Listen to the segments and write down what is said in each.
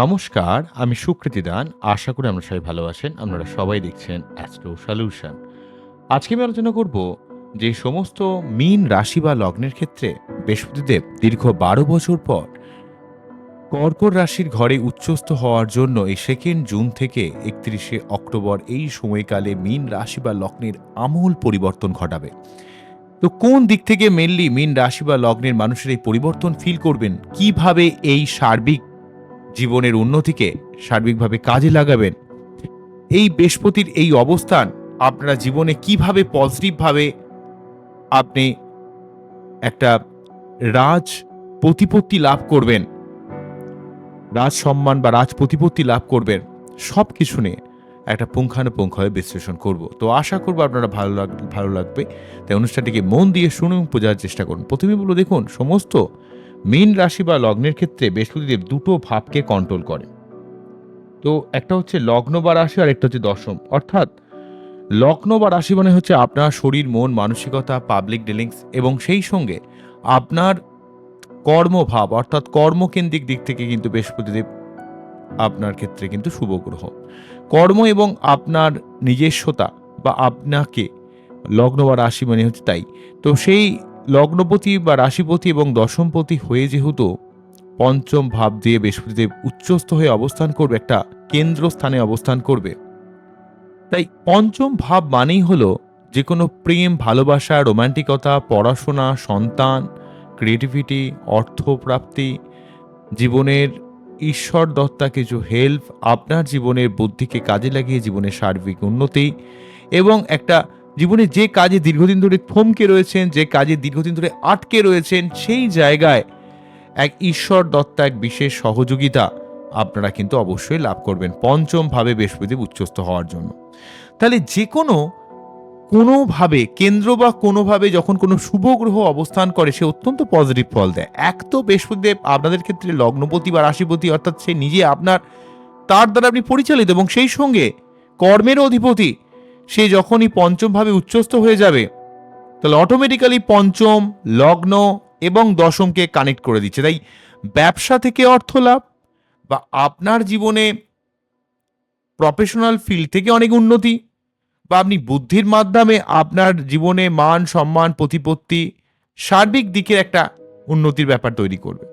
নমস্কার, আমি সুকৃতি দান। আশা করি আপনারা সবাই ভালো আছেন। আপনারা সবাই দেখছেন অ্যাস্ট্রো সলিউশন। আজকে আমি আলোচনা করব যে সমস্ত মীন রাশি বা লগ্নের ক্ষেত্রে বৃহস্পতিদেব দীর্ঘ ১২ বছর পর কর্কট রাশির ঘরে উচ্চস্থ হওয়ার জন্য এই 2 জুন থেকে ৩১শে অক্টোবর এই সময়কালে মীন রাশি বা লগ্নের আমূল পরিবর্তন ঘটাবে। তো কোন দিক থেকে মেইনলি মীন রাশি বা লগ্নের মানুষের এই পরিবর্তন ফিল করবেন? কিভাবে এই সার্বিক জীবনের উন্নতিকে সার্বিকভাবে কাজে লাগাবেন? এই বৃহস্পতির এই অবস্থান আপনারা জীবনে কিভাবে পজিটিভভাবে আপনি একটা রাজ প্রতিপত্তি লাভ করবেন, রাজ সম্মান বা রাজ প্রতিপত্তি লাভ করবেন, সবকিছু নিয়ে একটা পুঙ্খানুপুঙ্খভাবে বিশ্লেষণ করব। তো আশা করব আপনারা ভালো লাগবে। তাই অনুষ্ঠানটিকে মন দিয়ে শুনুন এবং বোঝার চেষ্টা করুন। প্রথমে বলব, দেখুন, সমস্ত মীন রাশি বা লগ্নের ক্ষেত্রে বৃহস্পতিদেব দুটো ভাবকে কন্ট্রোল করে। তো একটা হচ্ছে লগ্ন বা রাশি, আর একটা হচ্ছে দশম। অর্থাৎ লগ্ন বা রাশি মানে হচ্ছে আপনার শরীর, মন, মানসিকতা, পাবলিক ডিলিংস এবং সেই সঙ্গে আপনার কর্মভাব অর্থাৎ কর্মকেন্দ্রিক দিক থেকে কিন্তু বৃহস্পতিদেব আপনার ক্ষেত্রে কিন্তু শুভ গ্রহ। কর্ম এবং আপনার নিজস্বতা বা আপনাকে লগ্ন বা রাশি মানে হচ্ছে তাই। তো সেই লগ্নপতি বা রাশিপতি এবং দশমপতি হয়ে যেহেতু পঞ্চম ভাব দিয়ে বৃহস্পতিদেব উচ্চস্থ হয়ে অবস্থান করবে, একটা কেন্দ্রস্থানে অবস্থান করবে, তাই পঞ্চম ভাব মানেই হলো যে কোনো প্রেম, ভালোবাসা, রোমান্টিকতা, পড়াশোনা, সন্তান, ক্রিয়েটিভিটি, অর্থপ্রাপ্তি, জীবনের ঈশ্বর দত্তা কিছু হেল্প, আপনার জীবনের বুদ্ধিকে কাজে লাগিয়ে জীবনের সার্বিক উন্নতি এবং একটা জীবনে যে কাজে দীর্ঘদিন ধরে থমকে রয়েছেন, যে কাজে দীর্ঘদিন ধরে আটকে রয়েছেন, সেই জায়গায় এক ঈশ্বর দত্তা এক বিশেষ সহযোগিতা আপনারা কিন্তু অবশ্যই লাভ করবেন পঞ্চম ভাবে বৃহস্পতিদেব উচ্চস্থ হওয়ার জন্য। তাহলে যে কোনোভাবে কেন্দ্র বা কোনোভাবে যখন কোনো শুভ গ্রহ অবস্থান করে, সে অত্যন্ত পজিটিভ ফল দেয়। এক তো বৃহস্পতিদেব আপনাদের ক্ষেত্রে লগ্নপতি বা রাশিপতি, অর্থাৎ সে নিজে আপনার, তার দ্বারা আপনি পরিচালিত, এবং সেই সঙ্গে কর্মের অধিপতি। সে যখনই পঞ্চম ভাবে উচ্চস্থ হয়ে যাবে, তাহলে অটোমেটিক্যালি পঞ্চম, লগ্ন এবং দশমকে কানেক্ট করে দিচ্ছে। তাই ব্যবসা থেকে অর্থ লাভ বা আপনার জীবনে প্রফেশনাল ফিল্ড থেকে অনেক উন্নতি, বা আপনি বুদ্ধির মাধ্যমে আপনার জীবনে মান, সম্মান, প্রতিপত্তি, সার্বিক দিকের একটা উন্নতির ব্যাপার তৈরি করবে।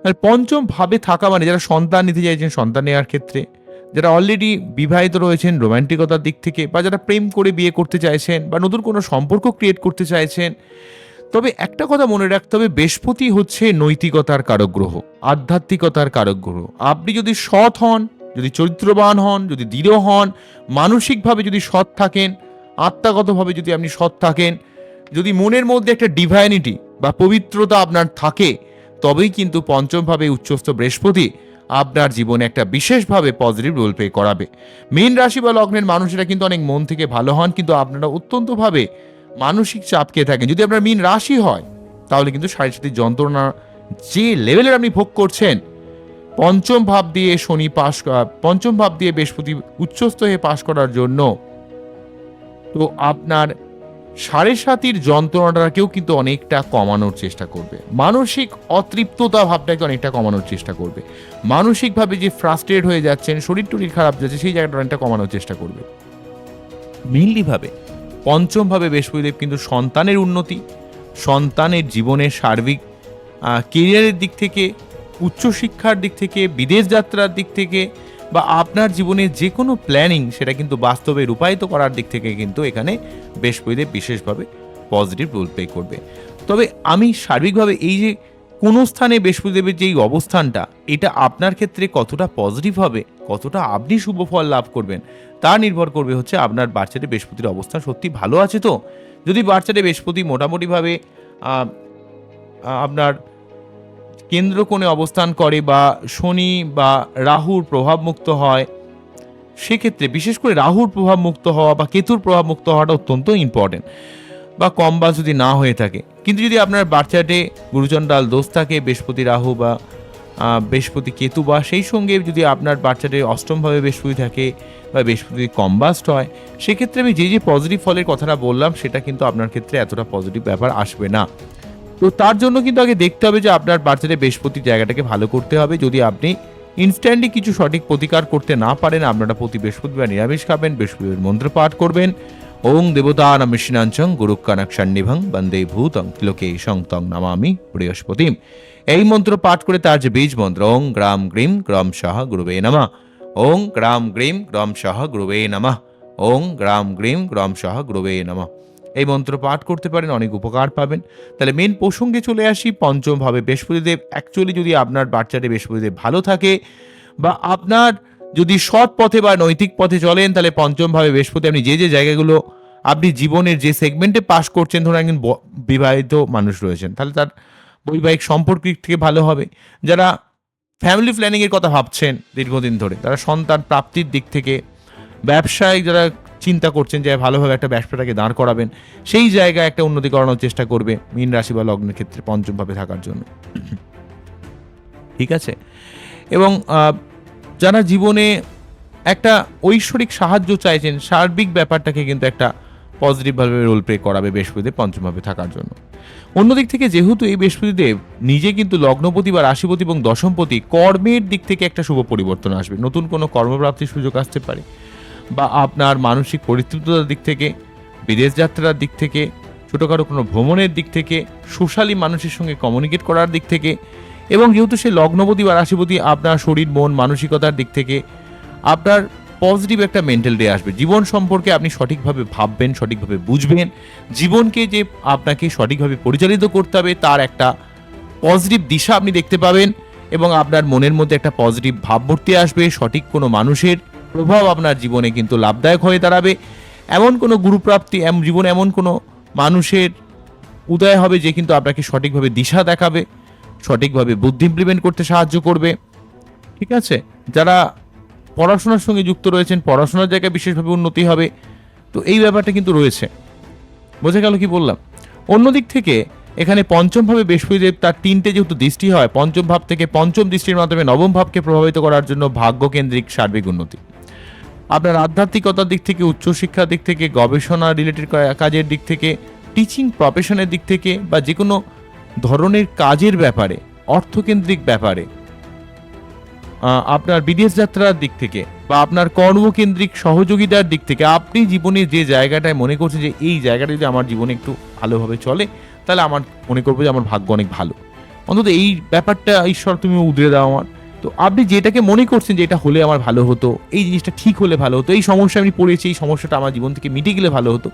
আর পঞ্চম ভাবে থাকা মানে যারা সন্তান নিতে চাইছেন সন্তান নেওয়ার ক্ষেত্রে, যারা অলরেডি বিবাহিত রয়েছেন রোম্যান্টিকতার দিক থেকে, বা যারা প্রেম করে বিয়ে করতে চাইছেন বা নতুন কোনো সম্পর্ক ক্রিয়েট করতে চাইছেন। তবে একটা কথা মনে রাখতে হবে, বৃহস্পতি হচ্ছে নৈতিকতার কারক গ্রহ, আধ্যাত্মিকতার কারক গ্রহ। আপনি যদি সৎ হন, যদি চরিত্রবান হন, যদি দৃঢ় হন, মানসিকভাবে যদি সৎ থাকেন, আত্মাগতভাবে যদি আপনি সৎ থাকেন, যদি মনের মধ্যে একটা ডিভাইনিটি বা পবিত্রতা আপনার থাকে, তবেই কিন্তু পঞ্চমভাবে উচ্চস্থ বৃহস্পতি আপনার জীবনে একটা বিশেষভাবে পজিটিভ রোল প্লে করাবে। মীন রাশি বা লগ্নের মানুষেরা কিন্তু অনেক মন থেকে ভালো হন, কিন্তু আপনারা অত্যন্তভাবে মানসিক চাপ খেয়ে থাকেন। যদি আপনার মীন রাশি হয়, তাহলে কিন্তু শারীরিক যন্ত্রণা যে লেভেলের আপনি ভোগ করছেন, পঞ্চম ভাব দিয়ে পঞ্চম ভাব দিয়ে বৃহস্পতি উচ্চস্থ হয়ে পাশ করার জন্য, তো আপনার সাড়ে সাতির যন্ত্রণাটাকেও কিন্তু অনেকটা কমানোর চেষ্টা করবে। মানসিক অতৃপ্ততা ভাবটাকে অনেকটা কমানোর চেষ্টা করবে। মানসিকভাবে যে ফ্রাস্ট্রেট হয়ে যাচ্ছেন, শরীর টরীর খারাপ যাচ্ছে, সেই জায়গাটা অনেকটা কমানোর চেষ্টা করবে। মেইনলি ভাবে পঞ্চম ভাবে বৃহস্পতিদেব কিন্তু সন্তানের উন্নতি, সন্তানের জীবনের সার্বিক কেরিয়ারের দিক থেকে, উচ্চশিক্ষার দিক থেকে, বিদেশ যাত্রার দিক থেকে, বা আপনার জীবনের যে কোনো প্ল্যানিং সেটা কিন্তু বাস্তবে রূপায়িত করার দিক থেকে কিন্তু এখানে বৃহস্পতিদেব বিশেষভাবে পজিটিভ রোল প্লে করবে। তবে আমি সার্বিকভাবে এই যে কোনো স্থানে বৃহস্পতিদেবের যে এই অবস্থানটা, এটা আপনার ক্ষেত্রে কতটা পজিটিভ হবে, কতটা আপনি শুভ ফল লাভ করবেন, তা নির্ভর করবে হচ্ছে আপনার বাচ্চাদের বৃহস্পতির অবস্থান সত্যি ভালো আছে তো। যদি বাচ্চাদের বৃহস্পতি মোটামুটিভাবে আপনার কেন্দ্রকোণে অবস্থান করে, বা শনি বা রাহুর প্রভাবমুক্ত হয়, সেক্ষেত্রে বিশেষ করে রাহুর প্রভাবমুক্ত হওয়া বা কেতুর প্রভাবমুক্ত হওয়াটা অত্যন্ত ইম্পর্টেন্ট, বা কম বা যদি না হয়ে থাকে। কিন্তু যদি আপনার বাচ্চাটে গুরুচণ্ডাল দোষ থাকে, বৃহস্পতি রাহু বা বৃহস্পতি কেতু, বা সেই সঙ্গে যদি আপনার বাচ্চাটে অষ্টমভাবে বৃহস্পতি থাকে বা বৃহস্পতি কম্বাস্ট হয়, সেক্ষেত্রে আমি যে পজিটিভ ফলের কথাটা বললাম, সেটা কিন্তু আপনার ক্ষেত্রে এতটা পজিটিভ ব্যাপার আসবে না। তো তার জন্য কিন্তু আগে দেখতে হবে যে আপনার বাচ্চাদের বৃহস্পতির জায়গাটাকে ভালো করতে হবে। যদি আপনি ইনস্ট্যান্টলি কিছু সঠিক প্রতিকার করতে না পারেন, আপনারা প্রতি বৃহস্পতিবার নিরামিষ খাবেন, বৃহস্পতিবার মন্ত্র পাঠ করবেন। ওং দেবতা নমিষ্ণাঞ্চং গুরুকানাক্ষান্নিভং বন্দে ভূতং ত্রিলোকেশং তং নমামি বৃহস্পতিম। এই মন্ত্র পাঠ করে তার যে বীজ মন্ত্র ওং গ্রাম গ্রীম গ্রম সহ গুরুবে নমঃ, ওং গ্রাম গ্রীম গ্রম সহ গুরুবে নমঃ, ওং গ্রাম গ্রীম গ্রম সহ গুরুবে নমঃ, এই মন্ত্র পাঠ করতে পারেন, অনেক উপকার পাবেন। তাহলে মেন প্রসঙ্গে চলে আসি। পঞ্চম ভাবে বৃহস্পতিদেব, অ্যাকচুয়ালি যদি আপনার বাচ্চাটি বৃহস্পতিদেব ভালো থাকে বা আপনার যদি সৎ পথে বা নৈতিক পথে চলেন, তাহলে পঞ্চম ভাবে বৃহস্পতি আপনি যে যে জায়গাগুলো আপনি জীবনের যে সেগমেন্টে পাস করছেন, ধরুন একজন বিবাহিত মানুষ রয়েছেন, তাহলে তার বৈবাহিক সম্পর্ক দিক থেকে ভালো হবে। যারা ফ্যামিলি প্ল্যানিংয়ের কথা ভাবছেন দীর্ঘদিন ধরে, তারা সন্তান প্রাপ্তির দিক থেকে, ব্যবসায় যারা চিন্তা করছেন যে ভালোভাবে একটা ব্যবসাটাকে দাঁড় করাবেন, সেই জায়গায় একটা উন্নতি করানোর চেষ্টা করবে মীন রাশি বা লগ্নের ক্ষেত্রে পঞ্চমভাবে থাকার জন্য। ঠিক আছে। এবং যারা জীবনে একটা ঐশ্বরিক সাহায্য চাইছেন, সার্বিক ব্যাপারটাকে কিন্তু একটা পজিটিভভাবে রোল প্লে করাবে বৃহস্পতিদেব পঞ্চমভাবে থাকার জন্য। অন্যদিক থেকে যেহেতু এই বৃহস্পতিদেব নিজে কিন্তু লগ্নপতি বা রাশিপতি এবং দশমপতি, কর্মের দিক থেকে একটা শুভ পরিবর্তন আসবে, নতুন কোনো কর্মপ্রাপ্তির সুযোগ আসতে পারে, বা আপনার মানসিক পরিতৃপ্ততার দিক থেকে, বিদেশ যাত্রার দিক থেকে, ছোটোখাটো কোনো ভ্রমণের দিক থেকে, সোশ্যালি মানুষের সঙ্গে কমিউনিকেট করার দিক থেকে, এবং যেহেতু সে লগ্নপতি বা রাশিপতি, আপনার শরীর মন মানসিকতার দিক থেকে আপনার পজিটিভ একটা মেন্টাল ডে আসবে। জীবন সম্পর্কে আপনি সঠিকভাবে ভাববেন, সঠিকভাবে বুঝবেন, জীবনকে যে আপনাকে সঠিকভাবে পরিচালিত করতে হবে তার একটা পজিটিভ দিশা আপনি দেখতে পাবেন, এবং আপনার মনের মধ্যে একটা পজিটিভ ভাবমূর্তি আসবে। সঠিক কোনো মানুষের প্রভাব আপনার জীবনে কিন্তু লাভদায়ক হয়ে দাঁড়াবে। এমন কোনো গুরুপ্রাপ্তি, জীবনে এমন কোনো মানুষের উদয় হবে যে কিন্তু আপনাকে সঠিকভাবে দিশা দেখাবে, সঠিকভাবে বুদ্ধি ইমপ্লিমেন্ট করতে সাহায্য করবে। ঠিক আছে। যারা পড়াশোনার সঙ্গে যুক্ত রয়েছেন, পড়াশোনার জায়গায় বিশেষভাবে উন্নতি হবে। তো এই ব্যাপারটা কিন্তু রয়েছে। বোঝা গেল কি বললাম? অন্যদিক থেকে এখানে পঞ্চম ভাবে বৃহস্পতিদেব তার 3টে যেহেতু দৃষ্টি হয়, পঞ্চম ভাব থেকে পঞ্চম দৃষ্টির মাধ্যমে নবম ভাবকে প্রভাবিত করার জন্য ভাগ্যকেন্দ্রিক সার্বিক উন্নতি। আপনার আধ্যাত্মিকতার দিক থেকে, উচ্চশিক্ষার দিক থেকে, গবেষণা রিলেটেড কাজের দিক থেকে, টিচিং প্রফেশনের দিক থেকে, বা যে কোনো ধরনের কাজের ব্যাপারে, অর্থকেন্দ্রিক ব্যাপারে, আপনার বিদেশ যাত্রার দিক থেকে, বা আপনার কর্মকেন্দ্রিক সহযোগিতার দিক থেকে, আপনি জীবনে যে জায়গাটায় মনে করছেন যে এই জায়গাটা যদি আমার জীবনে একটু ভালোভাবে চলে, তাহলে আমার মনে করবো যে আমার ভাগ্য অনেক ভালো, অন্তত এই ব্যাপারটা ঈশ্বর তুমি উদরে দাও আমার। তো আপনি যেটাকে মনে করছেন যে এটা হলে আমার ভালো হতো, এই জিনিসটা ঠিক হলে ভালো হতো, এই সমস্যা আমি পড়েছি, এই সমস্যাটা আমার জীবন থেকে মিটে গেলে ভালো হতো,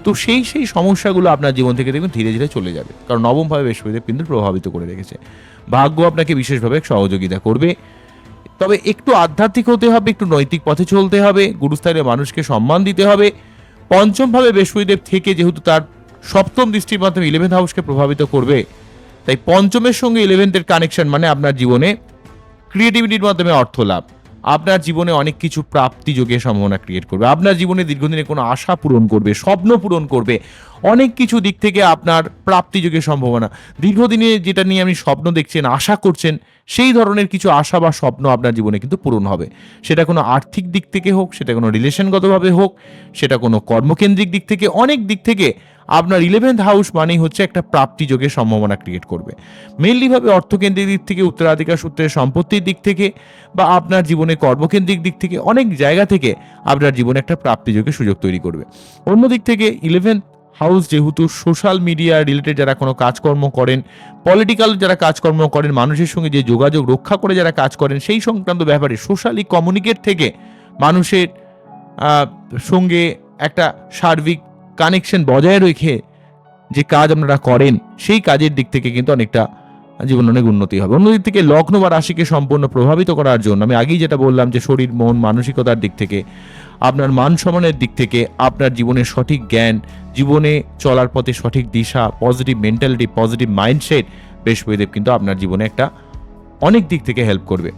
তো সেই সমস্যাগুলো আপনার জীবন থেকে দেখবেন ধীরে ধীরে চলে যাবে, কারণ নবমভাবে বৃহস্পতিদেব কিন্তু প্রভাবিত করে রেখেছে। ভাগ্য আপনাকে বিশেষভাবে সহযোগিতা করবে। তবে একটু আধ্যাত্মিক হতে হবে, একটু নৈতিক পথে চলতে হবে, গুরুস্থানীয় মানুষকে সম্মান দিতে হবে। পঞ্চমভাবে বৃহস্পতিদেব থেকে যেহেতু তার সপ্তম দৃষ্টির মাধ্যমে 11th হাউসকে প্রভাবিত করবে, তাই পঞ্চমের সঙ্গে 11th-এর কানেকশন মানে আপনার জীবনে ক্রিয়েটিভিটির মাধ্যমে অর্থ লাভ, আপনার জীবনে অনেক কিছু প্রাপ্তি যোগের সম্ভাবনা ক্রিয়েট করবে, আপনার জীবনে দীর্ঘদিনের কোনো আশা পূরণ করবে, স্বপ্ন পূরণ করবে, অনেক কিছু দিক থেকে আপনার প্রাপ্তি যোগের সম্ভাবনা। দীর্ঘদিনে যেটা নিয়ে আপনি স্বপ্ন দেখছেন, আশা করছেন, সেই ধরনের কিছু আশা বা স্বপ্ন আপনার জীবনে কিন্তু পূরণ হবে। সেটা কোনো আর্থিক দিক থেকে হোক, সেটা কোনো রিলেশনগতভাবে হোক, সেটা কোনো কর্মকেন্দ্রিক দিক থেকে, অনেক দিক থেকে আপনার 11th হাউস মানেই হচ্ছে একটা প্রাপ্তি যোগের সম্ভাবনা ক্রিয়েট করবে। মেনলিভাবে অর্থকেন্দ্রিক দিক থেকে, উত্তরাধিকার সূত্রে সম্পত্তির দিক থেকে, বা আপনার জীবনে কর্মকেন্দ্রিক দিক থেকে, অনেক জায়গা থেকে আপনার জীবনে একটা প্রাপ্তি যোগের সুযোগ তৈরি করবে। অন্যদিক থেকে 11th হাউস যেহেতু সোশ্যাল মিডিয়া রিলেটেড যারা কোনো কাজকর্ম করেন, পলিটিক্যাল যারা কাজকর্ম করেন, মানুষের সঙ্গে যে যোগাযোগ রক্ষা করে যারা কাজ করেন, সেই সংক্রান্ত ব্যাপারে সোশ্যালি কমিউনিকেট থেকে মানুষের সঙ্গে একটা সার্বিক কানেকশন বজায় রেখে যে কাজ আপনারা করেন, সেই কাজের দিক থেকে কিন্তু অনেকটা জীবনে অনেক উন্নতি হবে। অন্যদিক থেকে লগ্ন বা রাশিকে সম্পূর্ণ প্রভাবিত করার জন্য আমি আগেই যেটা বললাম যে শরীর মন মানসিকতার দিক থেকে, আপনার মান সম্মানের দিক থেকে, আপনার জীবনের সঠিক জ্ঞান, জীবনে চলার পথে সঠিক দিশা, পজিটিভ মেন্টালিটি, পজিটিভ মাইন্ডসেট, বৃহস্পতিদেব কিন্তু আপনার জীবনে একটা অনেক দিক থেকে হেল্প করবে।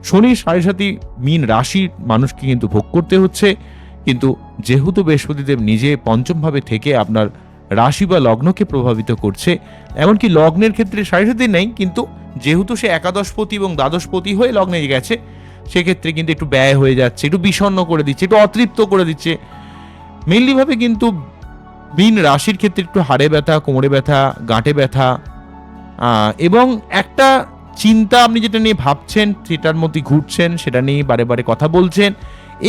শনির 7.5 মীন রাশির মানুষকে কিন্তু ভোগ করতে হচ্ছে, কিন্তু যেহেতু বৃহস্পতিদেব নিজে পঞ্চমভাবে থেকে আপনার রাশি বা লগ্নকে প্রভাবিত করছে, এমনকি লগ্নের ক্ষেত্রে 7.5 নেই, কিন্তু যেহেতু সে একাদশপতি এবং দ্বাদশপতি হয়ে লগ্নে গেছে, সেক্ষেত্রে কিন্তু একটু ব্যয় হয়ে যাচ্ছে, একটু বিষণ্ণ করে দিচ্ছে, একটু অতৃপ্ত করে দিচ্ছে। মেনলিভাবে কিন্তু মীন রাশির ক্ষেত্রে একটু হাড়ে ব্যথা, কোমরে ব্যথা, গাঁটে ব্যথা, এবং একটা চিন্তা আপনি যেটা নিয়ে ভাবছেন সেটার মধ্যে ঘুরছেন, সেটা নিয়ে বারে বারে কথা বলছেন,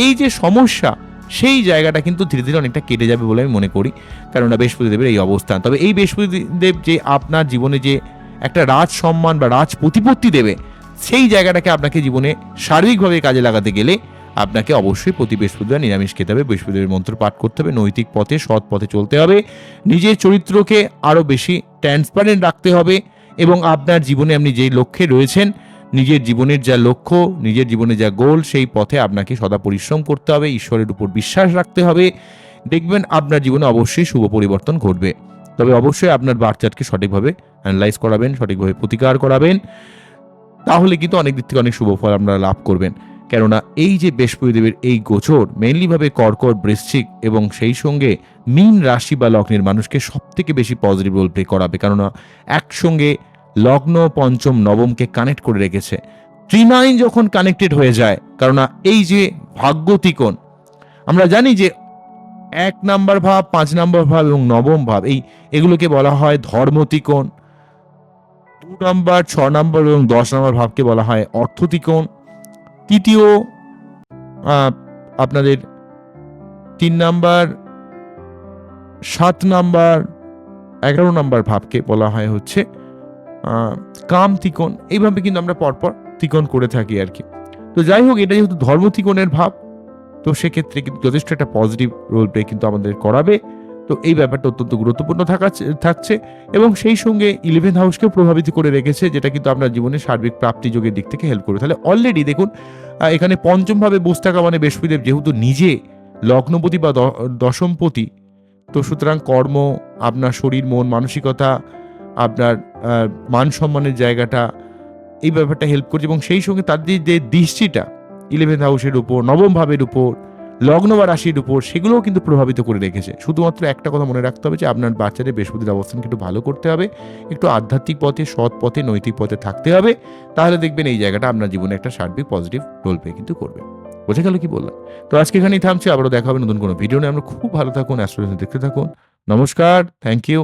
এই যে সমস্যা সেই জায়গাটা কিন্তু ধীরে ধীরে অনেকটা কেটে যাবে বলে আমি মনে করি, কেননা বৃহস্পতিদেবের এই অবস্থান। তবে এই বৃহস্পতিদেব যে আপনার জীবনে যে একটা রাজ সম্মান বা রাজ প্রতিপত্তি দেবে, সেই জায়গাটাকে আপনাকে জীবনে শারীরিকভাবে কাজে লাগাতে গেলে আপনাকে অবশ্যই প্রতি বৃহস্পতিবার নিরামিষ খেতে হবে, বৃহস্পতিদেবের মন্ত্র পাঠ করতে হবে, নৈতিক পথে সৎ পথে চলতে হবে, নিজের চরিত্রকে আরও বেশি ট্রান্সপারেন্ট রাখতে হবে এবং আপনার জীবনে আপনি যেই লক্ষ্যে রয়েছেন, নিজের জীবনের যা লক্ষ্য, নিজের জীবনে যা গোল, সেই পথে আপনাকে সদা পরিশ্রম করতে হবে, ঈশ্বরের উপর বিশ্বাস রাখতে হবে। দেখবেন আপনার জীবনে অবশ্যই শুভ পরিবর্তন ঘটবে। তবে অবশ্যই আপনার বাচ্চাকে সঠিকভাবে অ্যানালাইজ করাবেন, সঠিকভাবে প্রতিকার করাবেন, তাহলে কিন্তু অনেক দিক থেকে অনেক শুভ ফল আপনারা লাভ করবেন। কেননা এই যে বৃহস্পতিদেবের এই গোচর মেইনলিভাবে কর্কট, বৃশ্চিক এবং সেই সঙ্গে মীন রাশি বা লগ্নের মানুষকে সব থেকে বেশি পজিটিভ রোল প্লে করাবে, কেননা একসঙ্গে লগ্ন, পঞ্চম, নবমকে কানেক্ট করে রেখেছে। ত্রিনাইন যখন কানেক্টেড হয়ে যায়, কেননা এই যে ভাগ্য ত্রিকোণ, আমরা জানি যে 1 নাম্বার ভাব, 5 নাম্বার ভাব এবং নবম ভাব, এগুলোকে বলা হয় ধর্ম ত্রিকোণ। 2 নাম্বার, 6 নাম্বার এবং 10 নাম্বার ভাবকে বলা হয় অর্থ ত্রিকোণ। তৃতীয় আপনাদের 3 নাম্বার, 7 নাম্বার, 11 নাম্বার ভাবকে বলা হয় হচ্ছে কাম ত্রিকোণ। এইভাবে কিন্তু আমরা পরপর ত্রিকোণ করে থাকি আর কি। তো যাই হোক, এটা যেহেতু ধর্ম ত্রিকোণের ভাব, তো সেক্ষেত্রে কিন্তু যথেষ্ট একটা পজিটিভ রোল প্লে কিন্তু আমাদের করাবে। তো এই ব্যাপারটা অত্যন্ত গুরুত্বপূর্ণ থাকছে এবং সেই সঙ্গে 11th হাউসকেও প্রভাবিত করে রেখেছে, যেটা কিন্তু আপনার জীবনে সার্বিক প্রাপ্তি যোগের দিক থেকে হেল্প করবে। তাহলে অলরেডি দেখুন, এখানে পঞ্চম ভাবে বসে থাকা মানে বৃহস্পতিদেব যেহেতু নিজে লগ্নপতি বা দশমপতি, তো সুতরাং কর্ম, আপনার শরীর, মন, মানসিকতা, আপনার মান সম্মানের জায়গাটা, এই ব্যাপারটা হেল্প করছে এবং সেই সঙ্গে তার যে দৃষ্টিটা 11th হাউসের উপর, নবম ভাবের উপর, লগ্ন বা রাশির উপর, সেগুলোও কিন্তু প্রভাবিত করে রেখেছে। শুধুমাত্র একটা কথা মনে রাখতে হবে যে আপনার বাচ্চাদের বৃহস্পতির অবস্থানকে একটু ভালো করতে হবে, একটু আধ্যাত্মিক পথে, সৎ পথে, নৈতিক পথে থাকতে হবে, তাহলে দেখবেন এই জায়গাটা আপনার জীবনে একটা সার্বিক পজিটিভ রোল প্লে কিন্তু করবে। বোঝা গেল কি বললাম? তো আজকে এখানেই থামছি, আবারও দেখা হবে নতুন কোনো ভিডিও নিয়ে। আমরা খুব ভালো থাকুন, অ্যাস্ট্রোলজি দেখতে থাকুন। নমস্কার, থ্যাংক ইউ।